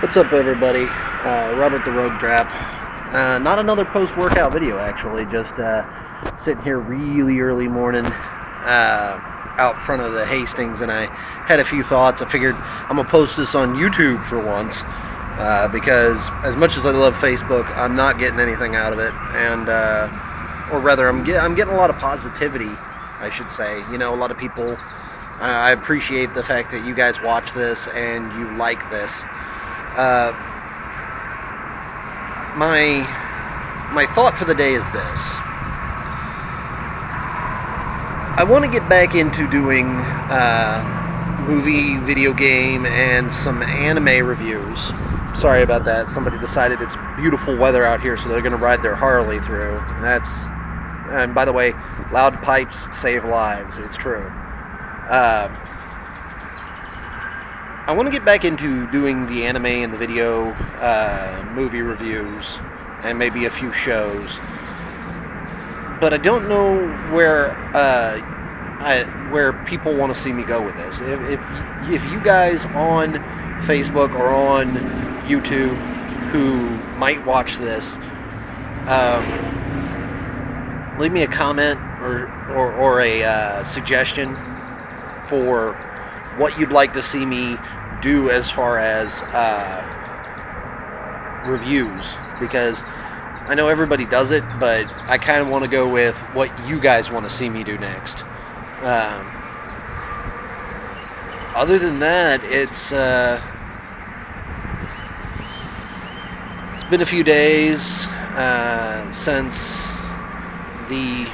What's up, everybody? Robert the Rogue Drap. Not another post-workout video, actually. Just sitting here really early morning out front of the Hastings, and I had a few thoughts. I figured I'm going to post this on YouTube for once because as much as I love Facebook, I'm not getting anything out of it. And, or rather, I'm getting a lot of positivity, I should say. You know, a lot of people, I appreciate the fact that you guys watch this and you like this. My thought for the day is this. I want to get back into doing movie, video game, and some anime reviews. Sorry about that. Somebody decided it's beautiful weather out here, so they're going to ride their Harley through. And by the way, loud pipes save lives. It's true. I want to get back into doing the anime and the video movie reviews and maybe a few shows, but I don't know where people want to see me go with this. If you guys on Facebook or on YouTube who might watch this, leave me a comment or a suggestion for what you'd like to see me do as far as reviews, because I know everybody does it, but I kind of want to go with what you guys want to see me do next. Other than that, it's been a few days since the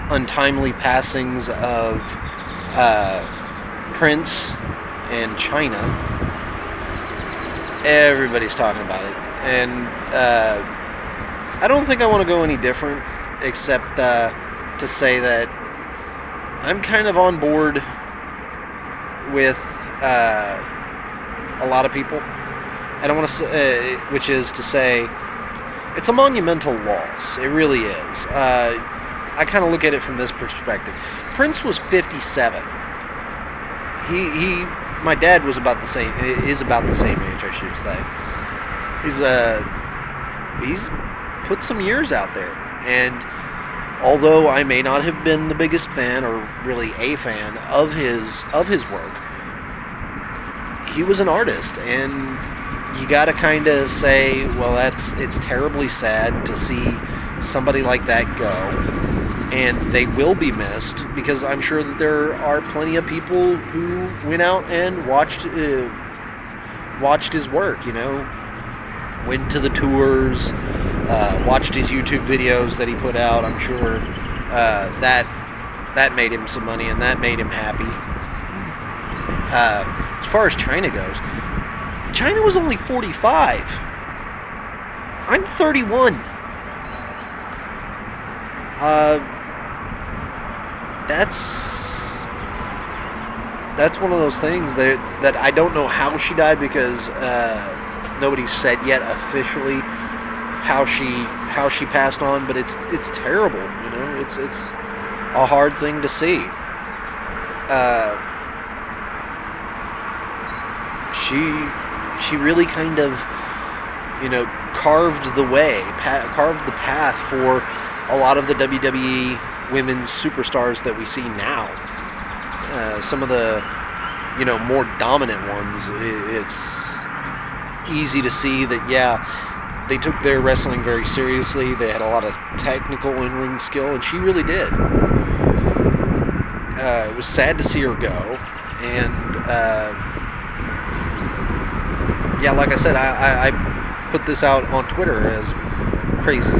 untimely passings of Prince in China. Everybody's talking about it, and I don't think I want to go any different, except to say that I'm kind of on board with a lot of people. I don't want to say, which is to say, it's a monumental loss. It really is. I kind of look at it from this perspective. Prince was 57. My dad was about the same. Is about the same age, I should say. He's put some years out there, and although I may not have been the biggest fan or really a fan of his work, he was an artist, and you got to kind of say, well, it's terribly sad to see somebody like that go. And they will be missed, because I'm sure that there are plenty of people who went out and watched his work, you know, went to the tours, watched his YouTube videos that he put out. I'm sure that made him some money, and that made him happy. As far as China goes, China was only 45. I'm 31. That's one of those things that I don't know how she died, because nobody's said yet officially how she passed on, but it's terrible, you know. It's a hard thing to see. She really kind of, you know, carved the path for a lot of the WWE women's superstars that we see now. Some of the, you know, more dominant ones, it's easy to see that, yeah, they took their wrestling very seriously. They had a lot of technical in-ring skill, and she really did. It was sad to see her go, and yeah, like I said, I put this out on Twitter, as crazy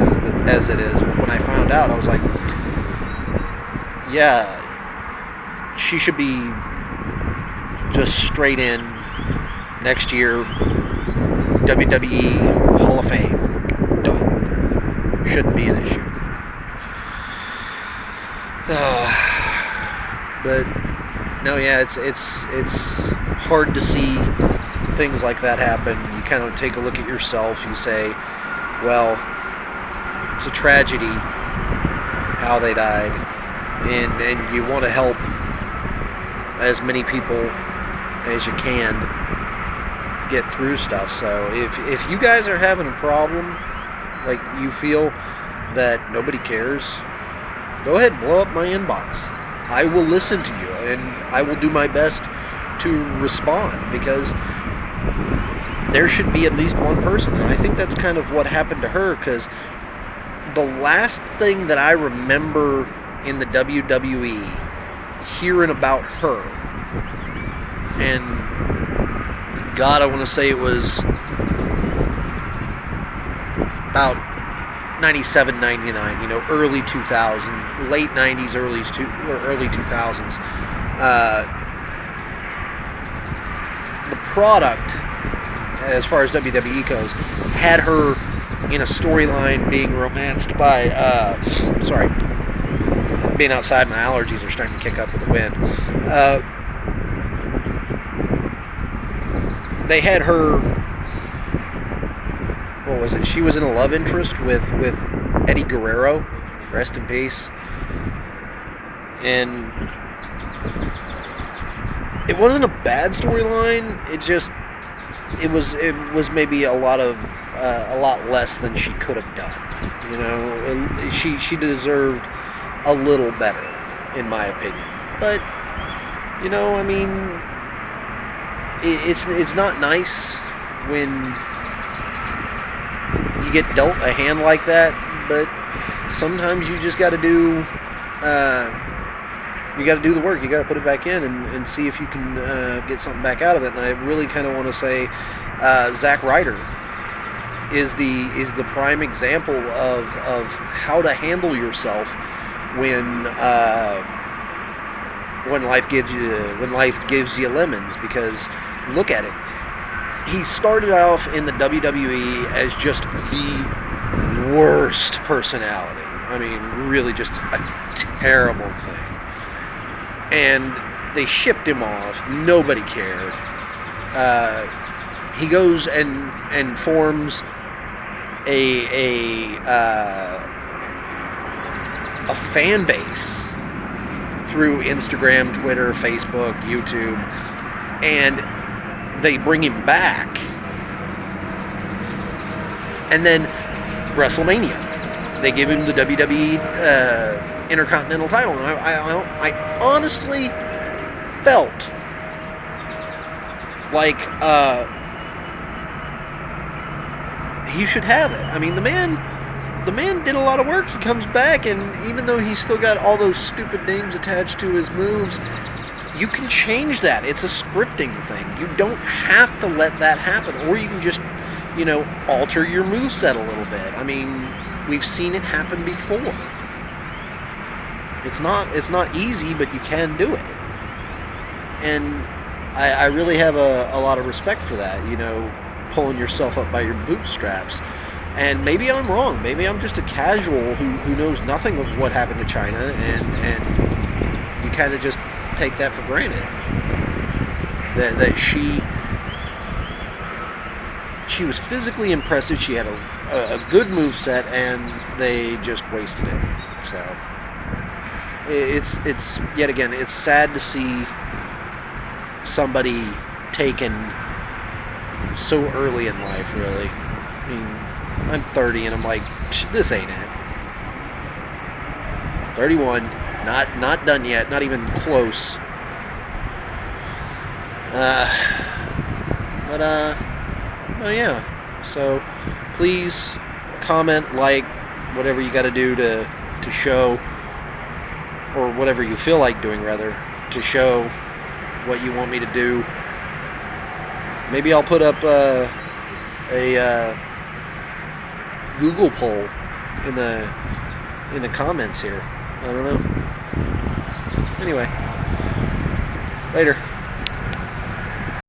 as it is. When I found out, I was like, yeah, she should be just straight in next year, WWE Hall of Fame. Done. Shouldn't be an issue. But no, yeah, it's hard to see things like that happen. You kind of take a look at yourself. You say, well, it's a tragedy how they died, and you want to help as many people as you can get through stuff. So if you guys are having a problem, like you feel that nobody cares, go ahead and blow up my inbox. I will listen to you, and I will do my best to respond, because there should be at least one person. And I think that's kind of what happened to her, because the last thing that I remember in the WWE hearing about her, and God, I want to say it was about 97, 99, early 2000, late 90s, early 2000s. The product, as far as WWE goes, had her in a storyline being romanced by, being outside, my allergies are starting to kick up with the wind. They had her, what was it? She was in a love interest with Eddie Guerrero, rest in peace. And it wasn't a bad storyline. It was maybe a lot less than she could have done. She deserved a little better, in my opinion. But it's not nice when you get dealt a hand like that. But sometimes you just got to do. You got to do the work. You got to put it back in and see if you can get something back out of it. And I really kind of want to say Zack Ryder is the prime example of how to handle yourself when life gives you lemons. Because look at it. He started off in the WWE as just the worst personality. I mean, really just a terrible thing. And they shipped him off. Nobody cared. He goes and forms a fan base through Instagram, Twitter, Facebook, YouTube, and they bring him back. And then WrestleMania, they give him the WWE Intercontinental title, and I honestly felt like he should have it. I mean, the man did a lot of work. He comes back, and even though he's still got all those stupid names attached to his moves, you can change that. It's a scripting thing. You don't have to let that happen, or you can just, alter your moveset a little bit. I mean, we've seen it happen before. It's not easy, but you can do it. And I really have a lot of respect for that, pulling yourself up by your bootstraps. And maybe I'm wrong. Maybe I'm just a casual who knows nothing of what happened to China, and you kind of just take that for granted. That she was physically impressive. She had a good moveset, and they just wasted it. So it's yet again, it's sad to see somebody taken so early in life, really. I mean, I'm 30 and I'm like, this ain't it. 31, not done yet, not even close. Oh yeah. So please comment, like, whatever you got to do to show, or whatever you feel like doing, rather, to show what you want me to do. Maybe I'll put up a Google poll in the comments here. I don't know. Anyway, later.